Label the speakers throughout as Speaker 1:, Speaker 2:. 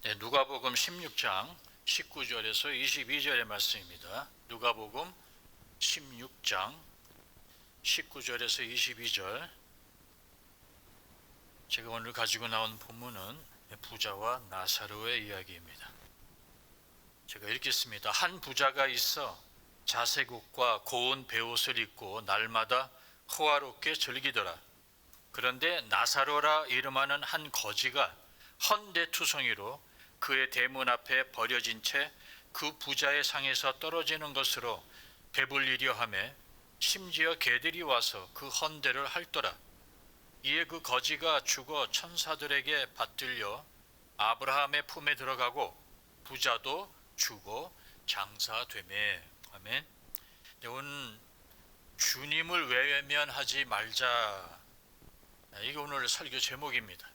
Speaker 1: 네, 누가복음 16장 19절에서 22절의 말씀입니다. 누가복음 16장 19절에서 22절. 제가 오늘 가지고 나온 본문은 부자와 나사로의 이야기입니다. 제가 읽겠습니다. 한 부자가 있어 자색옷과 고운 베옷을 입고 날마다 호화롭게 즐기더라. 그런데 나사로라 이름하는 한 거지가 헌대투성이로 그의 대문 앞에 버려진 채 그 부자의 상에서 떨어지는 것으로 배불리려 하매 심지어 개들이 와서 그 헌대를 핥더라. 이에 그 거지가 죽어 천사들에게 받들려 아브라함의 품에 들어가고 부자도 죽어 장사되매. 아멘. 네, 오늘 주님을 외면하지 말자. 이게 오늘 설교 제목입니다.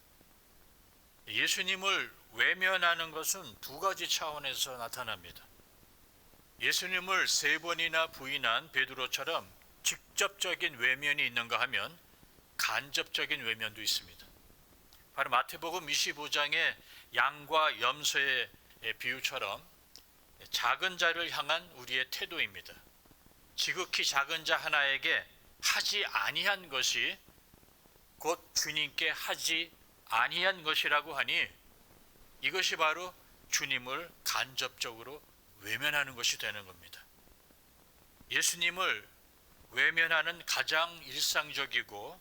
Speaker 1: 예수님을 외면하는 것은 두 가지 차원에서 나타납니다. 예수님을 세 번이나 부인한 베드로처럼 직접적인 외면이 있는가 하면 간접적인 외면도 있습니다. 바로 마태복음 25장의 양과 염소의 비유처럼 작은 자를 향한 우리의 태도입니다. 지극히 작은 자 하나에게 하지 아니한 것이 곧 주님께 하지 아니한 것이라고 하니 이것이 바로 주님을 간접적으로 외면하는 것이 되는 겁니다. 예수님을 외면하는 가장 일상적이고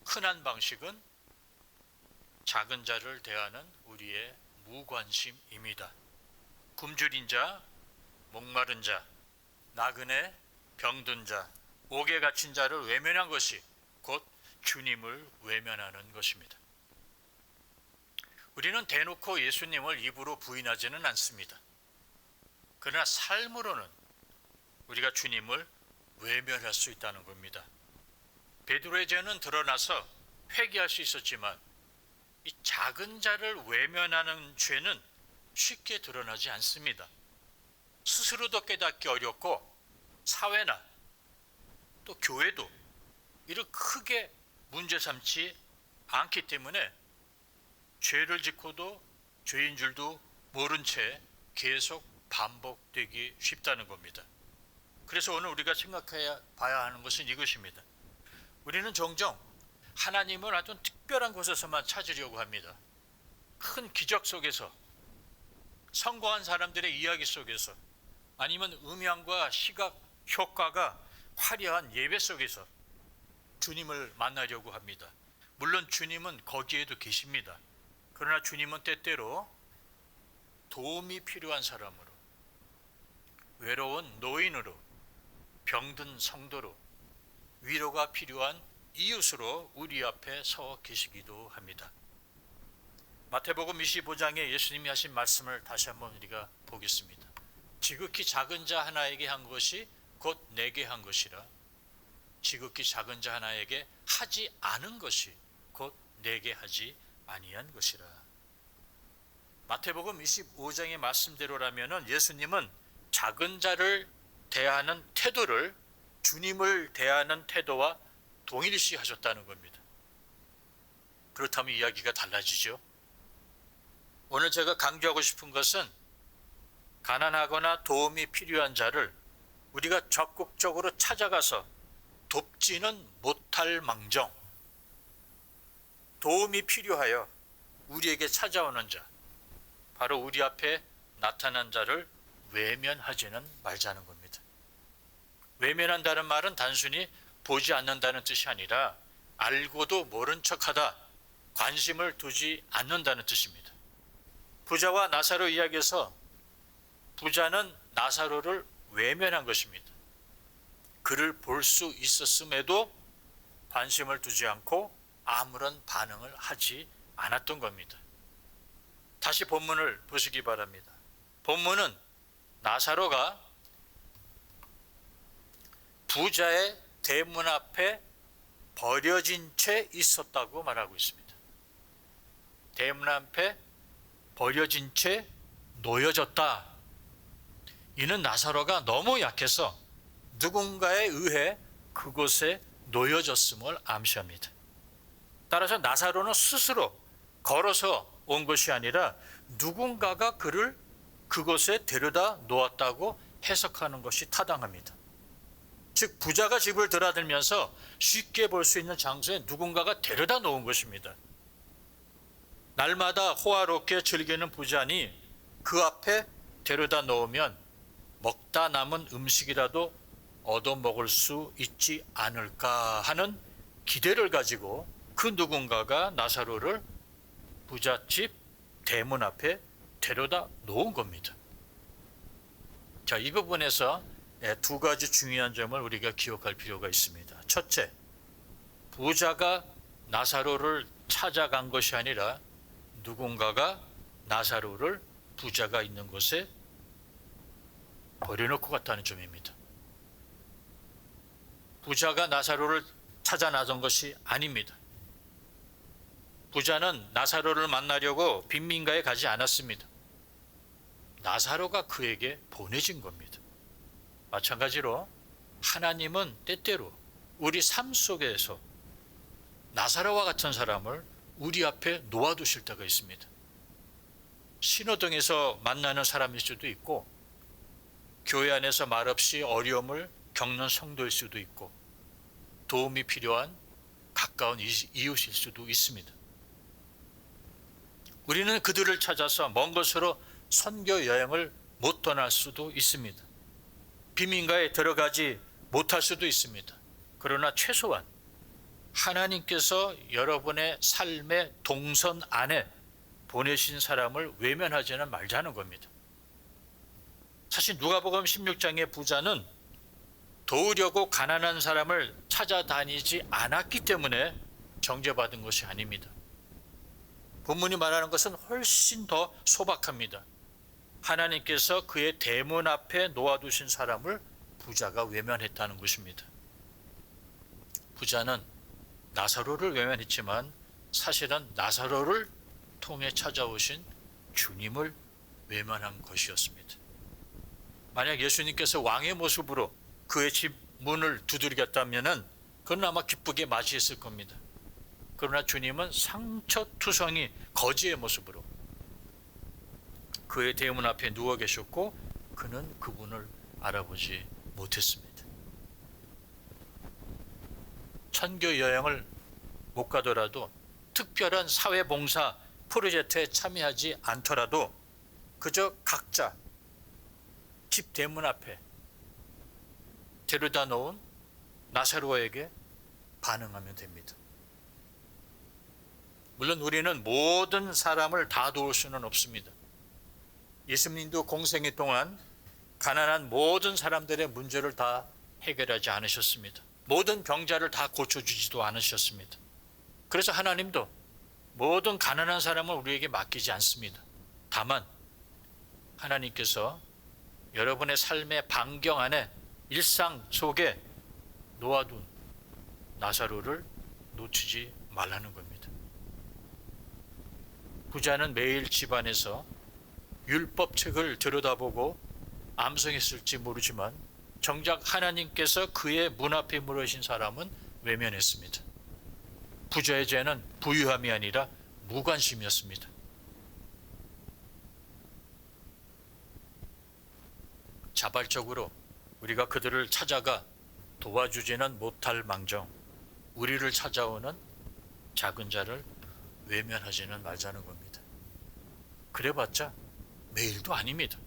Speaker 1: 흔한 방식은 작은 자를 대하는 우리의 무관심입니다. 굶주린 자, 목마른 자, 나그네, 병든 자, 옥에 갇힌 자를 외면한 것이 곧 주님을 외면하는 것입니다. 우리는 대놓고 예수님을 입으로 부인하지는 않습니다. 그러나 삶으로는 우리가 주님을 외면할 수 있다는 겁니다. 베드로의 죄는 드러나서 회개할 수 있었지만 이 작은 자를 외면하는 죄는 쉽게 드러나지 않습니다. 스스로도 깨닫기 어렵고 사회나 또 교회도 이를 크게 문제 삼지 않기 때문에 죄를 짓고도 죄인 줄도 모른 채 계속 반복되기 쉽다는 겁니다. 그래서 오늘 우리가 생각해야 봐야 하는 것은 이것입니다. 우리는 종종 하나님을 아주 특별한 곳에서만 찾으려고 합니다. 큰 기적 속에서, 성공한 사람들의 이야기 속에서, 아니면 음향과 시각 효과가 화려한 예배 속에서 주님을 만나려고 합니다. 물론 주님은 거기에도 계십니다. 그러나 주님은 때때로 도움이 필요한 사람으로, 외로운 노인으로, 병든 성도로, 위로가 필요한 이웃으로 우리 앞에 서 계시기도 합니다. 마태복음 25장에 예수님이 하신 말씀을 다시 한번 우리가 보겠습니다. 지극히 작은 자 하나에게 한 것이 곧 내게 한 것이라. 지극히 작은 자 하나에게 하지 않은 것이 곧 내게 하지 아니한 것이라. 마태복음 25장의 말씀대로라면 예수님은 작은 자를 대하는 태도를 주님을 대하는 태도와 동일시 하셨다는 겁니다. 그렇다면 이야기가 달라지죠. 오늘 제가 강조하고 싶은 것은 가난하거나 도움이 필요한 자를 우리가 적극적으로 찾아가서 돕지는 못할 망정, 도움이 필요하여 우리에게 찾아오는 자, 바로 우리 앞에 나타난 자를 외면하지는 말자는 겁니다. 외면한다는 말은 단순히 보지 않는다는 뜻이 아니라 알고도 모른 척하다, 관심을 두지 않는다는 뜻입니다. 부자와 나사로 이야기에서 부자는 나사로를 외면한 것입니다. 그를 볼 수 있었음에도 관심을 두지 않고 아무런 반응을 하지 않았던 겁니다. 다시 본문을 보시기 바랍니다. 본문은 나사로가 부자의 대문 앞에 버려진 채 있었다고 말하고 있습니다. 대문 앞에 버려진 채 놓여졌다. 이는 나사로가 너무 약해서 누군가에 의해 그곳에 놓여졌음을 암시합니다. 따라서 나사로는 스스로 걸어서 온 것이 아니라 누군가가 그를 그곳에 데려다 놓았다고 해석하는 것이 타당합니다. 즉 부자가 집을 드나들면서 쉽게 볼 수 있는 장소에 누군가가 데려다 놓은 것입니다. 날마다 호화롭게 즐기는 부자니 그 앞에 데려다 놓으면 먹다 남은 음식이라도 얻어먹을 수 있지 않을까 하는 기대를 가지고 그 누군가가 나사로를 부잣집 대문 앞에 데려다 놓은 겁니다. 자, 이 부분에서 두 가지 중요한 점을 우리가 기억할 필요가 있습니다. 첫째, 부자가 나사로를 찾아간 것이 아니라 누군가가 나사로를 부자가 있는 곳에 버려놓고 갔다는 점입니다. 부자가 나사로를 찾아 나선 것이 아닙니다. 부자는 나사로를 만나려고 빈민가에 가지 않았습니다. 나사로가 그에게 보내진 겁니다. 마찬가지로 하나님은 때때로 우리 삶 속에서 나사로와 같은 사람을 우리 앞에 놓아두실 때가 있습니다. 신호등에서 만나는 사람일 수도 있고 교회 안에서 말없이 어려움을 겪는 성도일 수도 있고 도움이 필요한 가까운 이웃일 수도 있습니다. 우리는 그들을 찾아서 먼 곳으로 선교 여행을 못 떠날 수도 있습니다. 빈민가에 들어가지 못할 수도 있습니다. 그러나 최소한 하나님께서 여러분의 삶의 동선 안에 보내신 사람을 외면하지는 말자는 겁니다. 사실 누가복음 16장의 부자는 도우려고 가난한 사람을 찾아다니지 않았기 때문에 정죄받은 것이 아닙니다. 본문이 말하는 것은 훨씬 더 소박합니다. 하나님께서 그의 대문 앞에 놓아두신 사람을 부자가 외면했다는 것입니다. 부자는 나사로를 외면했지만 사실은 나사로를 통해 찾아오신 주님을 외면한 것이었습니다. 만약 예수님께서 왕의 모습으로 그의 집 문을 두드리겠다면 그는 아마 기쁘게 맞이했을 겁니다. 그러나 주님은 상처투성이 거지의 모습으로 그의 대문 앞에 누워 계셨고 그는 그분을 알아보지 못했습니다. 선교 여행을 못 가더라도 특별한 사회봉사 프로젝트에 참여하지 않더라도 그저 각자 집 대문 앞에 데려다 놓은 나사로에게 반응하면 됩니다. 물론 우리는 모든 사람을 다 도울 수는 없습니다. 예수님도 공생애 동안 가난한 모든 사람들의 문제를 다 해결하지 않으셨습니다. 모든 병자를 다 고쳐주지도 않으셨습니다. 그래서 하나님도 모든 가난한 사람을 우리에게 맡기지 않습니다. 다만 하나님께서 여러분의 삶의 반경 안에 일상 속에 놓아둔 나사로를 놓치지 말라는 겁니다. 부자는 매일 집안에서 율법책을 들여다보고 암송했을지 모르지만 정작 하나님께서 그의 문 앞에 물으신 사람은 외면했습니다. 부자의 죄는 부유함이 아니라 무관심이었습니다. 자발적으로 우리가 그들을 찾아가 도와주지는 못할 망정 우리를 찾아오는 작은 자를 외면하지는 말자는 겁니다. 그래봤자 매일도 아닙니다.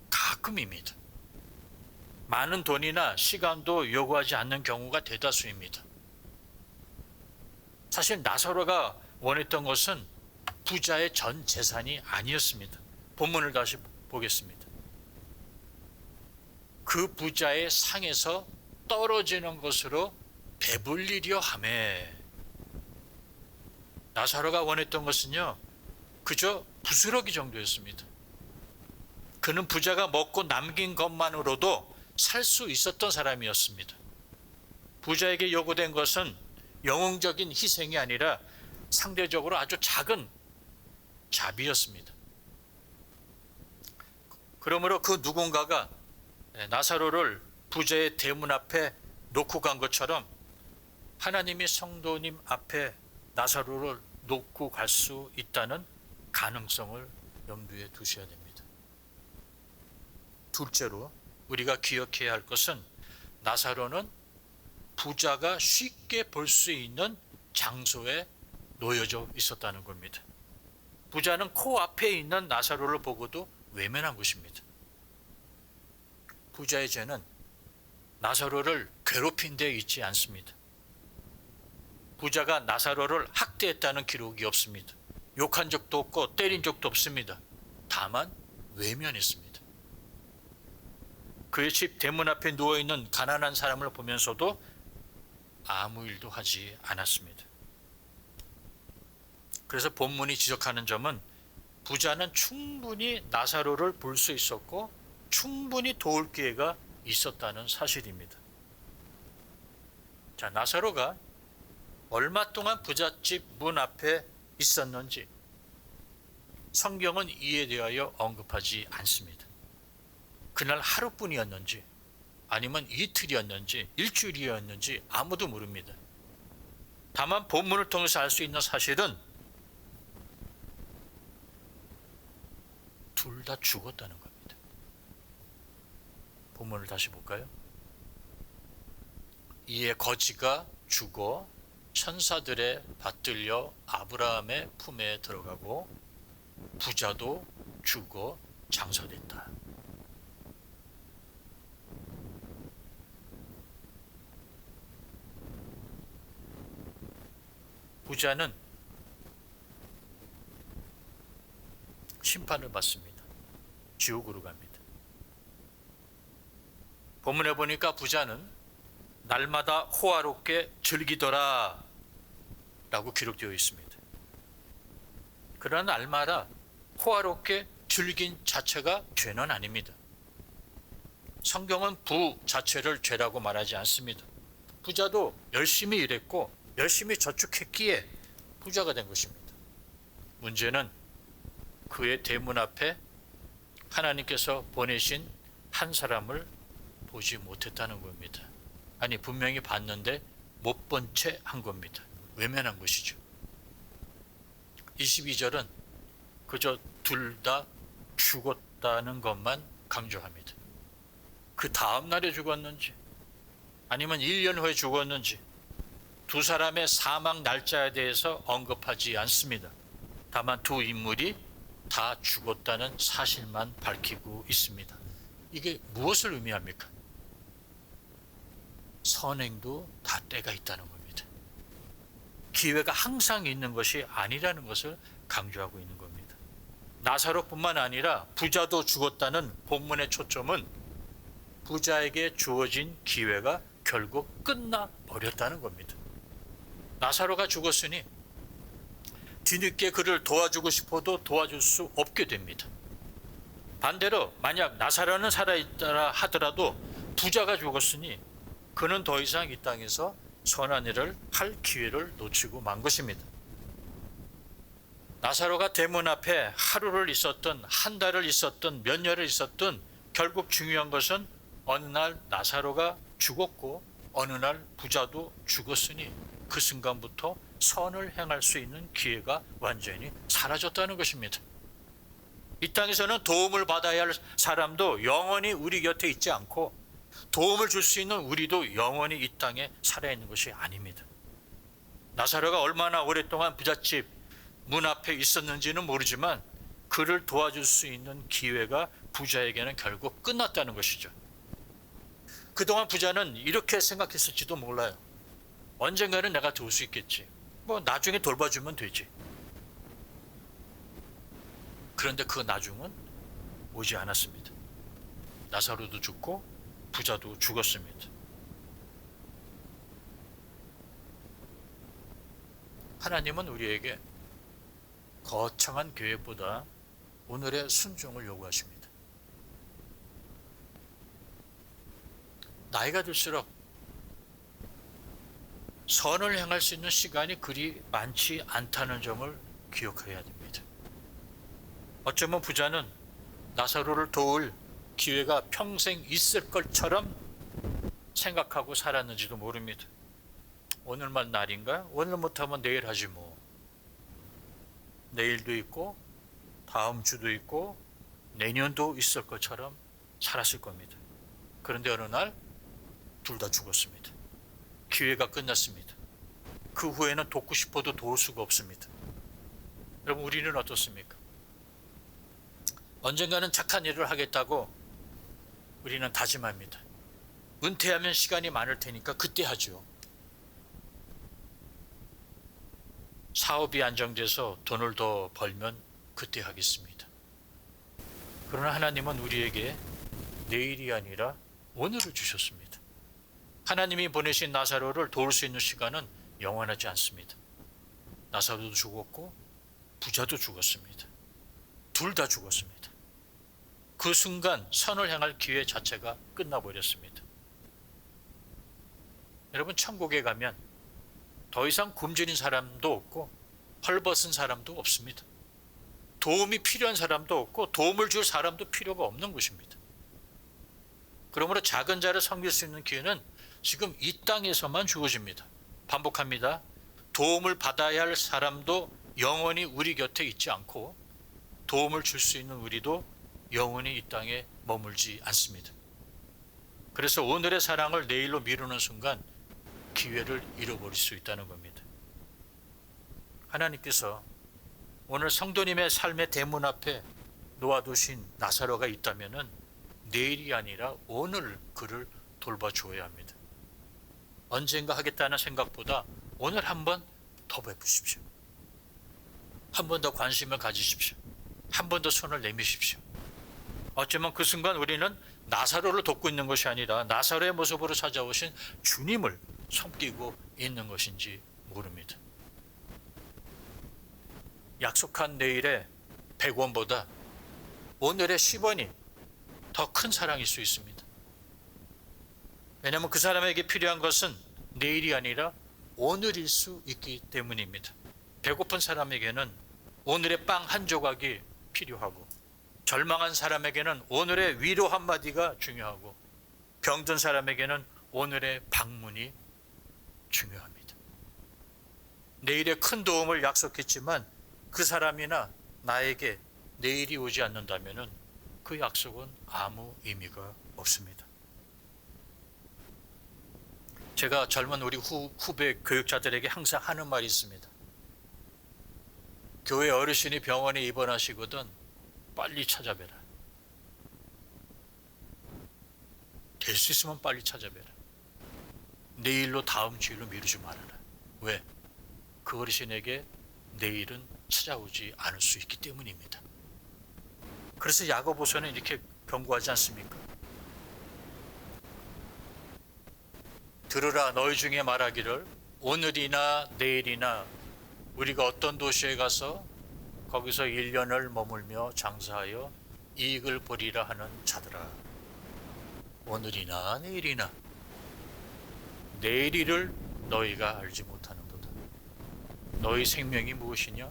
Speaker 1: 가끔입니다. 많은 돈이나 시간도 요구하지 않는 경우가 대다수입니다. 사실 나사로가 원했던 것은 부자의 전 재산이 아니었습니다. 본문을 다시 보겠습니다. 그 부자의 상에서 떨어지는 것으로 배불리려 하매. 나사로가 원했던 것은요, 그저 부스러기 정도였습니다. 그는 부자가 먹고 남긴 것만으로도 살 수 있었던 사람이었습니다. 부자에게 요구된 것은 영웅적인 희생이 아니라 상대적으로 아주 작은 자비였습니다. 그러므로 그 누군가가 나사로를 부자의 대문 앞에 놓고 간 것처럼 하나님이 성도님 앞에 나사로를 놓고 갈 수 있다는 가능성을 염두에 두셔야 됩니다. 둘째로 우리가 기억해야 할 것은 나사로는 부자가 쉽게 볼 수 있는 장소에 놓여져 있었다는 겁니다. 부자는 코앞에 있는 나사로를 보고도 외면한 것입니다. 부자의 죄는 나사로를 괴롭힌 데 있지 않습니다. 부자가 나사로를 학대했다는 기록이 없습니다. 욕한 적도 없고 때린 적도 없습니다. 다만 외면했습니다. 그의 집 대문 앞에 누워있는 가난한 사람을 보면서도 아무 일도 하지 않았습니다. 그래서 본문이 지적하는 점은 부자는 충분히 나사로를 볼 수 있었고 충분히 도울 기회가 있었다는 사실입니다. 자, 나사로가 얼마 동안 부잣집 문 앞에 있었는지 성경은 이에 대하여 언급하지 않습니다. 그날 하루뿐이었는지 아니면 이틀이었는지 일주일이었는지 아무도 모릅니다. 다만 본문을 통해서 알 수 있는 사실은 둘 다 죽었다는 겁니다. 본문을 다시 볼까요? 이에 거지가 죽어 천사들의 받들려 아브라함의 품에 들어가고 부자도 죽어 장사됐다. 부자는 심판을 받습니다. 지옥으로 갑니다. 본문에 보니까 부자는 날마다 호화롭게 즐기더라 라고 기록되어 있습니다. 그러나 날마다 호화롭게 즐긴 자체가 죄는 아닙니다. 성경은 부 자체를 죄라고 말하지 않습니다. 부자도 열심히 일했고 열심히 저축했기에 부자가 된 것입니다. 문제는 그의 대문 앞에 하나님께서 보내신 한 사람을 보지 못했다는 겁니다. 아니, 분명히 봤는데 못 본 채 한 겁니다. 외면한 것이죠. 22절은 그저 둘 다 죽었다는 것만 강조합니다. 그 다음 날에 죽었는지 아니면 1년 후에 죽었는지 두 사람의 사망 날짜에 대해서 언급하지 않습니다. 다만 두 인물이 다 죽었다는 사실만 밝히고 있습니다. 이게 무엇을 의미합니까? 선행도 다 때가 있다는 겁니다. 기회가 항상 있는 것이 아니라는 것을 강조하고 있는 겁니다. 나사로뿐만 아니라 부자도 죽었다는 본문의 초점은 부자에게 주어진 기회가 결국 끝나버렸다는 겁니다. 나사로가 죽었으니 뒤늦게 그를 도와주고 싶어도 도와줄 수 없게 됩니다. 반대로 만약 나사로는 살아있다 하더라도 부자가 죽었으니 그는 더 이상 이 땅에서 선한 일을 할 기회를 놓치고 만 것입니다. 나사로가 대문 앞에 하루를 있었든 한 달을 있었든 몇 년을 있었든 결국 중요한 것은 어느 날 나사로가 죽었고 어느 날 부자도 죽었으니 그 순간부터 선을 행할 수 있는 기회가 완전히 사라졌다는 것입니다. 이 땅에서는 도움을 받아야 할 사람도 영원히 우리 곁에 있지 않고 도움을 줄 수 있는 우리도 영원히 이 땅에 살아있는 것이 아닙니다. 나사로가 얼마나 오랫동안 부잣집 문 앞에 있었는지는 모르지만 그를 도와줄 수 있는 기회가 부자에게는 결국 끝났다는 것이죠. 그동안 부자는 이렇게 생각했을지도 몰라요. 언젠가는 내가 도울 수 있겠지. 뭐 나중에 돌봐주면 되지. 그런데 그 나중은 오지 않았습니다. 나사로도 죽고 부자도 죽었습니다. 하나님은 우리에게 거창한 계획보다 오늘의 순종을 요구하십니다. 나이가 들수록 선을 행할 수 있는 시간이 그리 많지 않다는 점을 기억해야 됩니다. 어쩌면 부자는 나사로를 도울 기회가 평생 있을 것처럼 생각하고 살았는지도 모릅니다. 오늘만 날인가? 오늘 못하면 내일 하지 뭐. 내일도 있고 다음 주도 있고 내년도 있을 것처럼 살았을 겁니다. 그런데 어느 날 둘 다 죽었습니다. 기회가 끝났습니다. 그 후에는 돕고 싶어도 도울 수가 없습니다. 여러분, 우리는 어떻습니까? 언젠가는 착한 일을 하겠다고 우리는 다짐합니다. 은퇴하면 시간이 많을 테니까 그때 하죠. 사업이 안정돼서 돈을 더 벌면 그때 하겠습니다. 그러나 하나님은 우리에게 내일이 아니라 오늘을 주셨습니다. 하나님이 보내신 나사로를 도울 수 있는 시간은 영원하지 않습니다. 나사로도 죽었고 부자도 죽었습니다. 둘 다 죽었습니다. 그 순간 선을 향할 기회 자체가 끝나버렸습니다. 여러분, 천국에 가면 더 이상 굶주린 사람도 없고 헐벗은 사람도 없습니다. 도움이 필요한 사람도 없고 도움을 줄 사람도 필요가 없는 곳입니다. 그러므로 작은 자를 섬길 수 있는 기회는 지금 이 땅에서만 주어집니다. 반복합니다. 도움을 받아야 할 사람도 영원히 우리 곁에 있지 않고 도움을 줄 수 있는 우리도 영원히 이 땅에 머물지 않습니다. 그래서 오늘의 사랑을 내일로 미루는 순간 기회를 잃어버릴 수 있다는 겁니다. 하나님께서 오늘 성도님의 삶의 대문 앞에 놓아두신 나사로가 있다면 내일이 아니라 오늘 그를 돌봐주어야 합니다. 언젠가 하겠다는 생각보다 오늘 한번 더 베푸십시오. 한 번 더 관심을 가지십시오. 한 번 더 손을 내미십시오. 어쩌면 그 순간 우리는 나사로를 돕고 있는 것이 아니라 나사로의 모습으로 찾아오신 주님을 섬기고 있는 것인지 모릅니다. 약속한 내일의 100원보다 오늘의 10원이 더 큰 사랑일 수 있습니다. 왜냐하면 그 사람에게 필요한 것은 내일이 아니라 오늘일 수 있기 때문입니다. 배고픈 사람에게는 오늘의 빵 한 조각이 필요하고, 절망한 사람에게는 오늘의 위로 한마디가 중요하고, 병든 사람에게는 오늘의 방문이 중요합니다. 내일의 큰 도움을 약속했지만 그 사람이나 나에게 내일이 오지 않는다면 그 약속은 아무 의미가 없습니다. 제가 젊은 우리 후배 교육자들에게 항상 하는 말이 있습니다. 교회 어르신이 병원에 입원하시거든 빨리 찾아뵈라. 될 수 있으면 빨리 찾아뵈라. 내일로 다음 주일로 미루지 말아라. 왜? 그 어르신에게 내일은 찾아오지 않을 수 있기 때문입니다. 그래서 야고보서는 이렇게 경고하지 않습니까? 들으라, 너희 중에 말하기를 오늘이나 내일이나 우리가 어떤 도시에 가서 거기서 1년을 머물며 장사하여 이익을 보리라 하는 자들아, 오늘이나 내일이나 내일이를 너희가 알지 못하는도다. 너희 생명이 무엇이냐?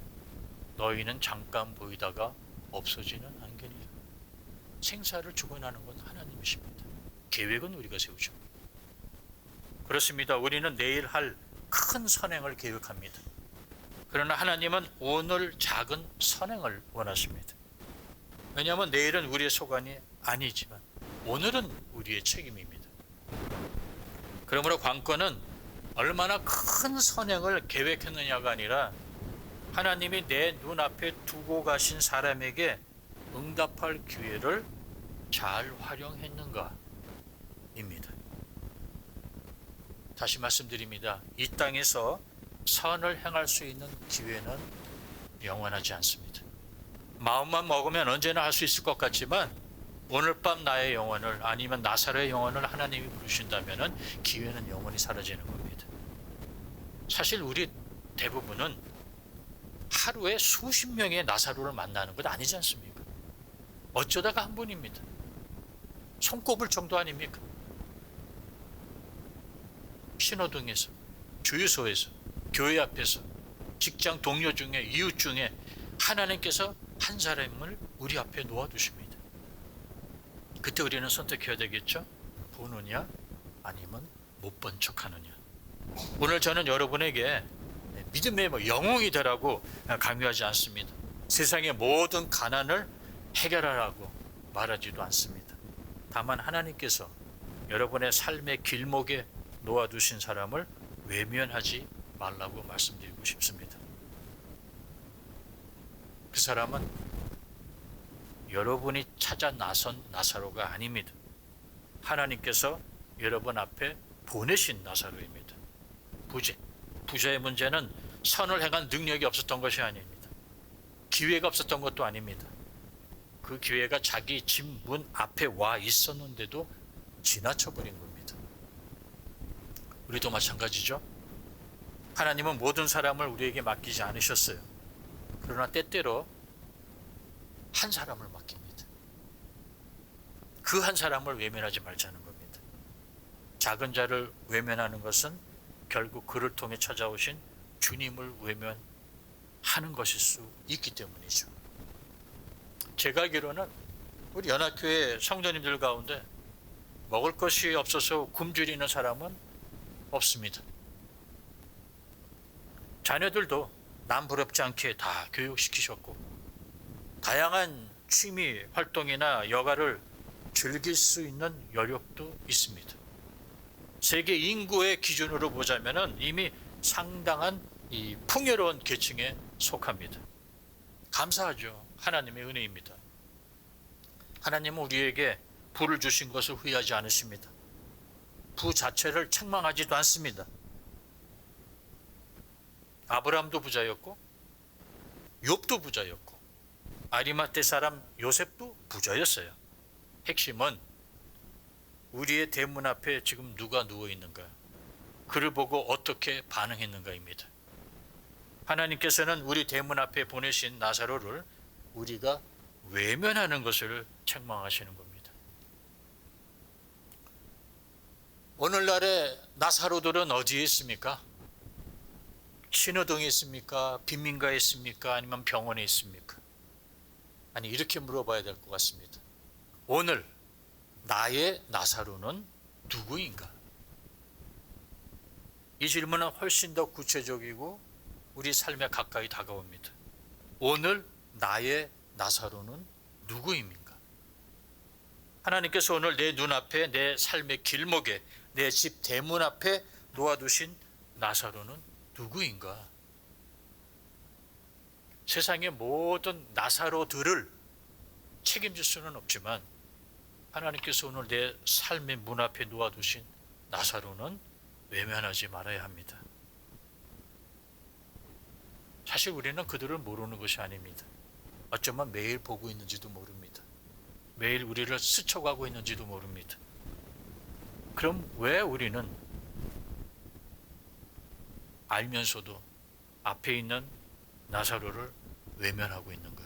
Speaker 1: 너희는 잠깐 보이다가 없어지는 안개니라. 생사를 주관하는 건 하나님이십니다. 계획은 우리가 세우죠. 그렇습니다. 우리는 내일 할 큰 선행을 계획합니다. 그러나 하나님은 오늘 작은 선행을 원하십니다. 왜냐하면 내일은 우리의 소관이 아니지만 오늘은 우리의 책임입니다. 그러므로 관건은 얼마나 큰 선행을 계획했느냐가 아니라 하나님이 내 눈앞에 두고 가신 사람에게 응답할 기회를 잘 활용했는가입니다. 다시 말씀드립니다. 이 땅에서 선을 행할 수 있는 기회는 영원하지 않습니다. 마음만 먹으면 언제나 할 수 있을 것 같지만 오늘 밤 나의 영혼을, 아니면 나사로의 영혼을 하나님이 부르신다면 기회는 영원히 사라지는 겁니다. 사실 우리 대부분은 하루에 수십 명의 나사로를 만나는 것 아니지 않습니까? 어쩌다가 한 분입니다. 손꼽을 정도 아닙니까? 신호등에서, 주유소에서, 교회 앞에서, 직장 동료 중에, 이웃 중에 하나님께서 한 사람을 우리 앞에 놓아두십니다. 그때 우리는 선택해야 되겠죠? 보느냐 아니면 못 본 척하느냐. 오늘 저는 여러분에게 믿음의 영웅이 되라고 강요하지 않습니다. 세상의 모든 가난을 해결하라고 말하지도 않습니다. 다만 하나님께서 여러분의 삶의 길목에 놓아두신 사람을 외면하지 말라고 말씀드리고 싶습니다. 그 사람은 여러분이 찾아 나선 나사로가 아닙니다. 하나님께서 여러분 앞에 보내신 나사로입니다. 부자의 문제는 선을 행한 능력이 없었던 것이 아닙니다. 기회가 없었던 것도 아닙니다. 그 기회가 자기 집 문 앞에 와 있었는데도 지나쳐버린 겁니다. 우리도 마찬가지죠. 하나님은 모든 사람을 우리에게 맡기지 않으셨어요. 그러나 때때로 한 사람을 맡깁니다. 그 한 사람을 외면하지 말자는 겁니다. 작은 자를 외면하는 것은 결국 그를 통해 찾아오신 주님을 외면하는 것일 수 있기 때문이죠. 제가 알기로는 우리 연합교회 성도님들 가운데 먹을 것이 없어서 굶주리는 사람은 없습니다. 자녀들도 남 부럽지 않게 다 교육시키셨고 다양한 취미 활동이나 여가를 즐길 수 있는 여력도 있습니다. 세계 인구의 기준으로 보자면 이미 상당한 이 풍요로운 계층에 속합니다. 감사하죠. 하나님의 은혜입니다. 하나님은 우리에게 부를 주신 것을 후회하지 않으십니다. 부 자체를 책망하지도 않습니다. 아브라함도 부자였고 욥도 부자였고 아리마떼 사람 요셉도 부자였어요. 핵심은 우리의 대문 앞에 지금 누가 누워 있는가, 그를 보고 어떻게 반응했는가입니다. 하나님께서는 우리 대문 앞에 보내신 나사로를 우리가 외면하는 것을 책망하시는 겁니다. 오늘날의 나사로들은 어디에 있습니까? 신호등에 있습니까? 빈민가에 있습니까? 아니면 병원에 있습니까? 아니, 이렇게 물어봐야 될 것 같습니다. 오늘 나의 나사로는 누구인가? 이 질문은 훨씬 더 구체적이고 우리 삶에 가까이 다가옵니다. 오늘 나의 나사로는 누구입니까? 하나님께서 오늘 내 눈앞에, 내 삶의 길목에, 내 집 대문 앞에 놓아두신 나사로는 누구인가? 세상의 모든 나사로들을 책임질 수는 없지만 하나님께서 오늘 내 삶의 문 앞에 놓아두신 나사로는 외면하지 말아야 합니다. 사실 우리는 그들을 모르는 것이 아닙니다. 어쩌면 매일 보고 있는지도 모릅니다. 매일 우리를 스쳐가고 있는지도 모릅니다. 그럼 왜 우리는 알면서도 앞에 있는 나사로를 외면하고 있는가?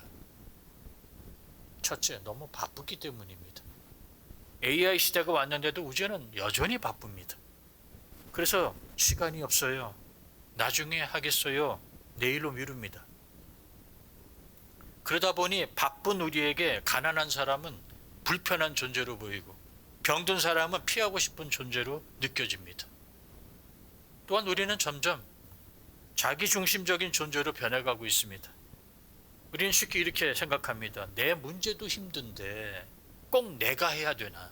Speaker 1: 첫째, 너무 바쁘기 때문입니다. AI 시대가 왔는데도 우리는 여전히 바쁩니다. 그래서 시간이 없어요. 나중에 하겠어요. 내일로 미룹니다. 그러다 보니 바쁜 우리에게 가난한 사람은 불편한 존재로 보이고 병든 사람은 피하고 싶은 존재로 느껴집니다. 또한 우리는 점점 자기중심적인 존재로 변해가고 있습니다. 우리는 쉽게 이렇게 생각합니다. 내 문제도 힘든데 꼭 내가 해야 되나?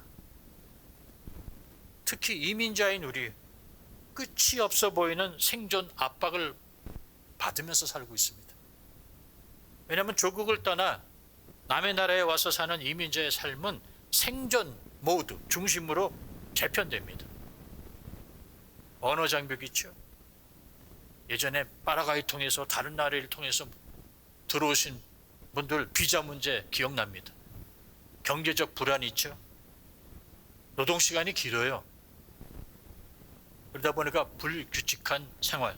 Speaker 1: 특히 이민자인 우리, 끝이 없어 보이는 생존 압박을 받으면서 살고 있습니다. 왜냐하면 조국을 떠나 남의 나라에 와서 사는 이민자의 삶은 생존 모드 중심으로 재편됩니다. 언어 장벽이 있죠. 예전에 파라과이 통해서 다른 나라를 통해서 들어오신 분들 비자 문제 기억납니다. 경제적 불안이 있죠. 노동시간이 길어요. 그러다 보니까 불규칙한 생활,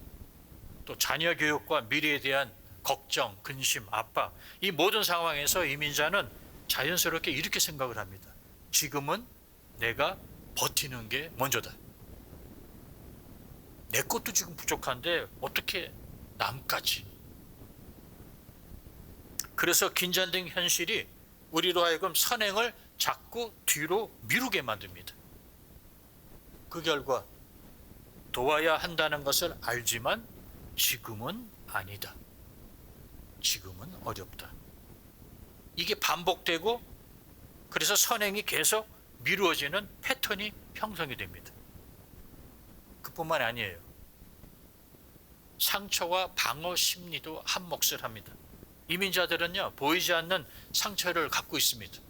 Speaker 1: 또 자녀 교육과 미래에 대한 걱정, 근심, 압박, 이 모든 상황에서 이민자는 자연스럽게 이렇게 생각을 합니다. 지금은 내가 버티는 게 먼저다. 내 것도 지금 부족한데 어떻게 남까지. 그래서 긴장된 현실이 우리로 하여금 선행을 자꾸 뒤로 미루게 만듭니다. 그 결과 도와야 한다는 것을 알지만 지금은 아니다. 지금은 어렵다. 이게 반복되고 그래서 선행이 계속 미루어지는 패턴이 형성이 됩니다. 그뿐만 아니에요. 상처와 방어 심리도 한 몫을 합니다. 이민자들은요, 보이지 않는 상처를 갖고 있습니다.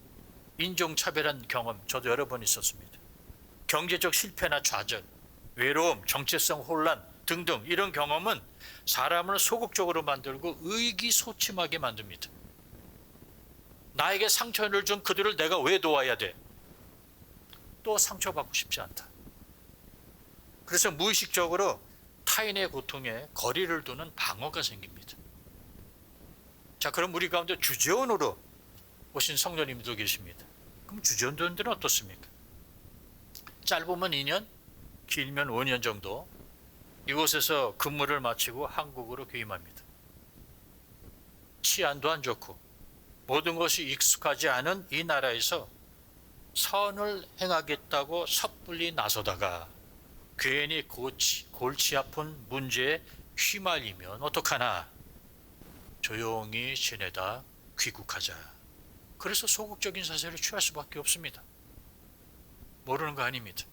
Speaker 1: 인종차별한 경험, 저도 여러 번 있었습니다. 경제적 실패나 좌절, 외로움, 정체성 혼란 등등 이런 경험은 사람을 소극적으로 만들고 의기소침하게 만듭니다. 나에게 상처를 준 그들을 내가 왜 도와야 돼? 또 상처받고 싶지 않다. 그래서 무의식적으로 타인의 고통에 거리를 두는 방어가 생깁니다. 자, 그럼 우리 가운데 주재원으로 오신 성도님도 계십니다. 그럼 주재원들은 어떻습니까? 짧으면 2년, 길면 5년 정도 이곳에서 근무를 마치고 한국으로 귀임합니다. 치안도 안 좋고 모든 것이 익숙하지 않은 이 나라에서 선을 행하겠다고 섣불리 나서다가 괜히 골치 아픈 문제에 휘말리면 어떡하나, 조용히 지내다 귀국하자. 그래서 소극적인 자세를 취할 수밖에 없습니다. 모르는 거 아닙니다.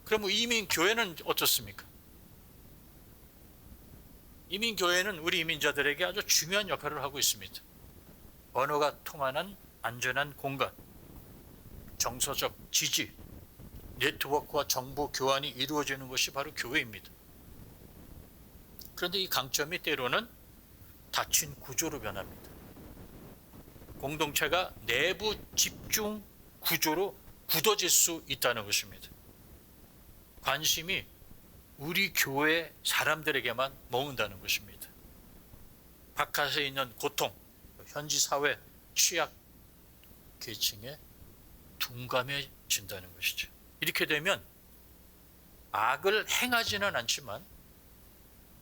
Speaker 1: 그럼 이민교회는 어떻습니까? 이민교회는 우리 이민자들에게 아주 중요한 역할을 하고 있습니다. 언어가 통하는 안전한 공간, 정서적 지지, 네트워크와 정보 교환이 이루어지는 것이 바로 교회입니다. 그런데 이 강점이 때로는 닫힌 구조로 변합니다. 공동체가 내부 집중 구조로 굳어질 수 있다는 것입니다. 관심이 우리 교회 사람들에게만 모은다는 것입니다. 바깥에 있는 고통, 현지 사회 취약 계층에 둔감해진다는 것이죠. 이렇게 되면 악을 행하지는 않지만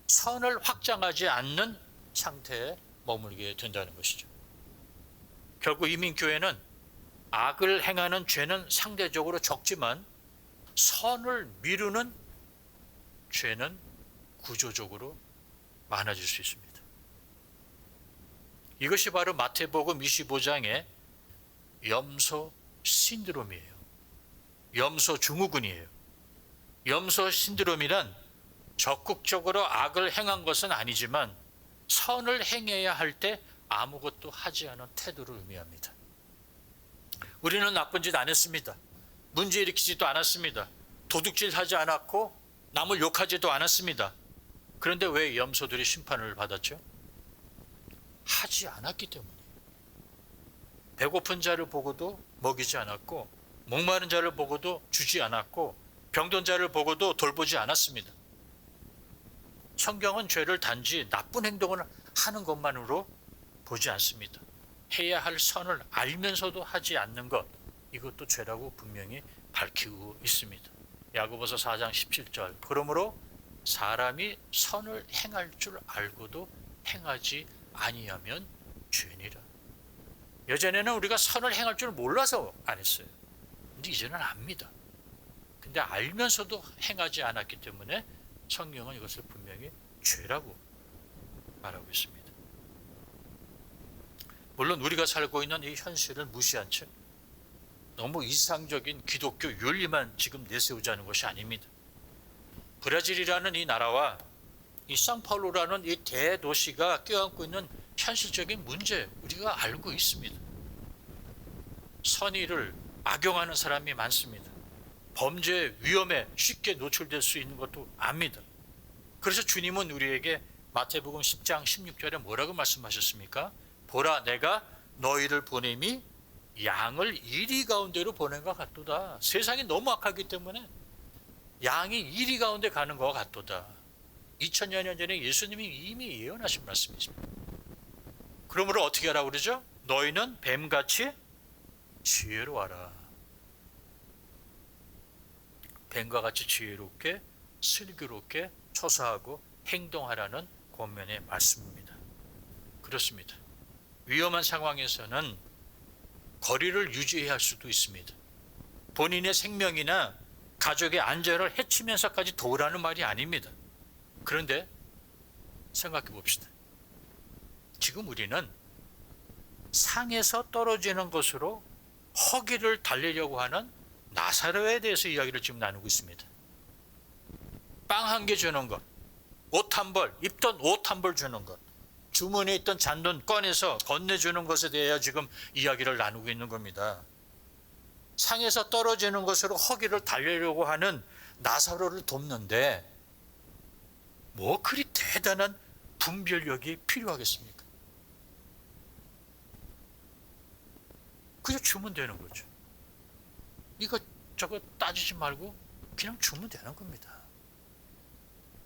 Speaker 1: 선을 확장하지 않는 상태에 머물게 된다는 것이죠. 결국 이민교회는 악을 행하는 죄는 상대적으로 적지만 선을 미루는 죄는 구조적으로 많아질 수 있습니다. 이것이 바로 마태복음 25장의 염소 신드롬이에요. 염소 증후군이에요. 염소 신드롬이란 적극적으로 악을 행한 것은 아니지만 선을 행해야 할 때 아무것도 하지 않은 태도를 의미합니다. 우리는 나쁜 짓 안 했습니다. 문제 일으키지도 않았습니다. 도둑질하지 않았고 남을 욕하지도 않았습니다. 그런데 왜 염소들이 심판을 받았죠? 하지 않았기 때문이에요. 배고픈 자를 보고도 먹이지 않았고, 목마른 자를 보고도 주지 않았고, 병든 자를 보고도 돌보지 않았습니다. 성경은 죄를 단지 나쁜 행동을 하는 것만으로 보지 않습니다. 해야 할 선을 알면서도 하지 않는 것, 이것도 죄라고 분명히 밝히고 있습니다. 야고보서 4장 17절. 그러므로 사람이 선을 행할 줄 알고도 행하지 아니하면 죄니라. 예전에는 우리가 선을 행할 줄 몰라서 안 했어요. 근데 이제는 압니다. 근데 알면서도 행하지 않았기 때문에 성경은 이것을 분명히 죄라고 말하고 있습니다. 물론 우리가 살고 있는 이 현실을 무시한 채 너무 이상적인 기독교 윤리만 지금 내세우자는 것이 아닙니다. 브라질이라는 이 나라와 이 상파울루라는 이 대도시가 껴안고 있는 현실적인 문제, 우리가 알고 있습니다. 선의를 악용하는 사람이 많습니다. 범죄 위험에 쉽게 노출될 수 있는 것도 압니다. 그래서 주님은 우리에게 마태복음 10장 16절에 뭐라고 말씀하셨습니까? 보라, 내가 너희를 보냄이 양을 이리 가운데로 보낸 것 같도다. 세상이 너무 악하기 때문에 양이 이리 가운데 가는 것 같도다. 2000여 년 전에 예수님이 이미 예언하신 말씀이십니다. 그러므로 어떻게 하라고 그러죠? 너희는 뱀같이 지혜로워라. 뱀과 같이 지혜롭게 슬기롭게 처사하고 행동하라는 권면의 말씀입니다. 그렇습니다. 위험한 상황에서는 거리를 유지해야 할 수도 있습니다. 본인의 생명이나 가족의 안전을 해치면서까지 도우라는 말이 아닙니다. 그런데 생각해 봅시다. 지금 우리는 상에서 떨어지는 것으로 허기를 달래려고 하는 나사로에 대해서 이야기를 지금 나누고 있습니다. 빵 한 개 주는 것, 옷 한 벌, 입던 옷 한 벌 주는 것, 주머니에 있던 잔돈 꺼내서 건네주는 것에 대해 지금 이야기를 나누고 있는 겁니다. 상에서 떨어지는 것으로 허기를 달래려고 하는 나사로를 돕는데 뭐 그리 대단한 분별력이 필요하겠습니까? 그냥 주면 되는 거죠. 이거 저거 따지지 말고 그냥 주면 되는 겁니다.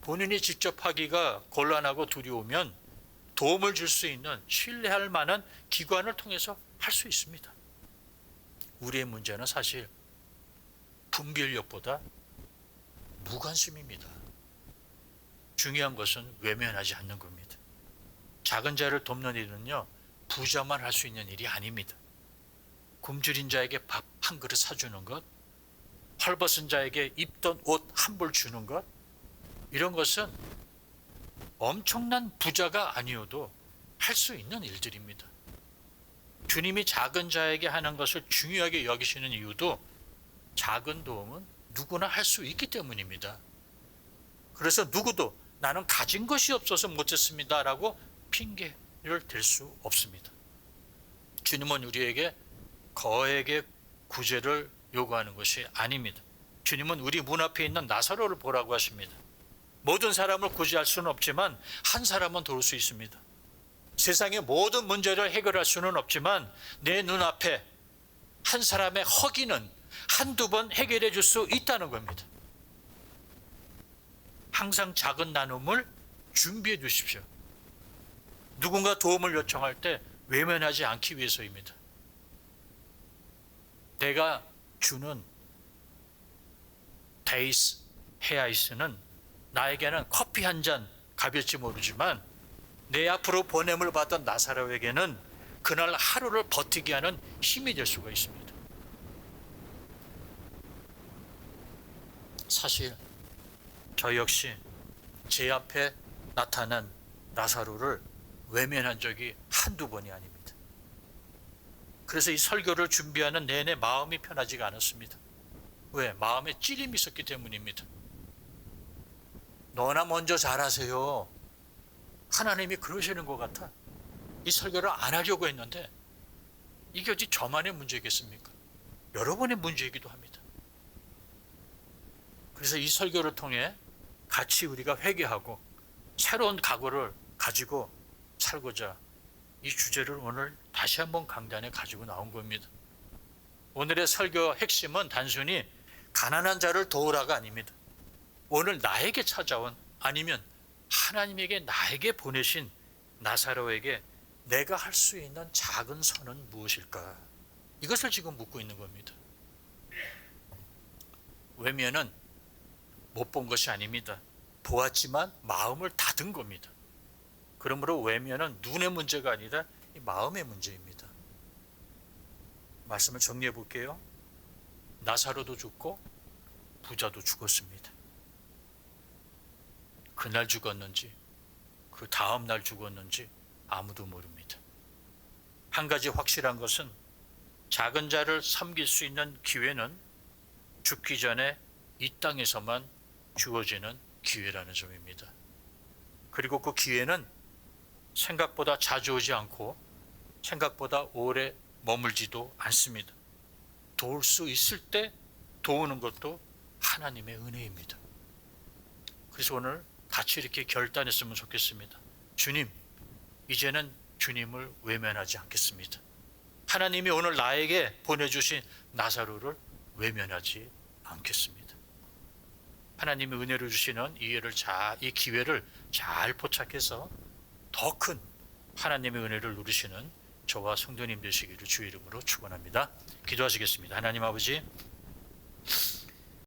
Speaker 1: 본인이 직접 하기가 곤란하고 두려우면 도움을 줄 수 있는 신뢰할 만한 기관을 통해서 할 수 있습니다. 우리의 문제는 사실 분별력보다 무관심입니다. 중요한 것은 외면하지 않는 겁니다. 작은 자를 돕는 일은요, 부자만 할 수 있는 일이 아닙니다. 굶주린 자에게 밥 한 그릇 사주는 것, 헐벗은 자에게 입던 옷 한 벌 주는 것, 이런 것은 엄청난 부자가 아니어도 할 수 있는 일들입니다. 주님이 작은 자에게 하는 것을 중요하게 여기시는 이유도 작은 도움은 누구나 할 수 있기 때문입니다. 그래서 누구도 나는 가진 것이 없어서 못했습니다 라고 핑계를 댈 수 없습니다. 주님은 우리에게 거액의 구제를 요구하는 것이 아닙니다. 주님은 우리 문 앞에 있는 나사로를 보라고 하십니다. 모든 사람을 구제할 수는 없지만 한 사람은 도울 수 있습니다. 세상의 모든 문제를 해결할 수는 없지만 내 눈앞에 한 사람의 허기는 한두 번 해결해 줄 수 있다는 겁니다. 항상 작은 나눔을 준비해 주십시오. 누군가 도움을 요청할 때 외면하지 않기 위해서입니다. 내가 주는 데이스 헤아이스는 나에게는 커피 한 잔 값일지 모르지만 내 앞으로 보냄을 받던 나사로에게는 그날 하루를 버티게 하는 힘이 될 수가 있습니다. 사실 저 역시 제 앞에 나타난 나사로를 외면한 적이 한두 번이 아닙니다. 그래서 이 설교를 준비하는 내내 마음이 편하지가 않았습니다. 왜? 마음에 찔림이 있었기 때문입니다. 너나 먼저 잘하세요. 하나님이 그러시는 것 같아. 이 설교를 안 하려고 했는데 이게 어찌 저만의 문제겠습니까? 여러분의 문제이기도 합니다. 그래서 이 설교를 통해 같이 우리가 회개하고 새로운 각오를 가지고 살고자 이 주제를 오늘 다시 한번 강단에 가지고 나온 겁니다. 오늘의 설교 핵심은 단순히 가난한 자를 도우라가 아닙니다. 오늘 나에게 찾아온 아니면 하나님에게 나에게 보내신 나사로에게 내가 할 수 있는 작은 선은 무엇일까? 이것을 지금 묻고 있는 겁니다. 외면은 못 본 것이 아닙니다. 보았지만 마음을 닫은 겁니다. 그러므로 외면은 눈의 문제가 아니라 마음의 문제입니다. 말씀을 정리해 볼게요. 나사로도 죽고 부자도 죽었습니다. 그날 죽었는지 그 다음 날 죽었는지 아무도 모릅니다. 한 가지 확실한 것은 작은 자를 섬길 수 있는 기회는 죽기 전에 이 땅에서만 주어지는 기회라는 점입니다. 그리고 그 기회는 생각보다 자주 오지 않고 생각보다 오래 머물지도 않습니다. 도울 수 있을 때 도우는 것도 하나님의 은혜입니다. 그래서 오늘 같이 이렇게 결단했으면 좋겠습니다. 주님, 이제는 주님을 외면하지 않겠습니다. 하나님이 오늘 나에게 보내주신 나사로를 외면하지 않겠습니다. 하나님의 은혜를 주시는 이 기회를 잘 포착해서 더 큰 하나님의 은혜를 누리시는 저와 성도님 되시기를 주의 이름으로 축원합니다. 기도하시겠습니다. 하나님 아버지,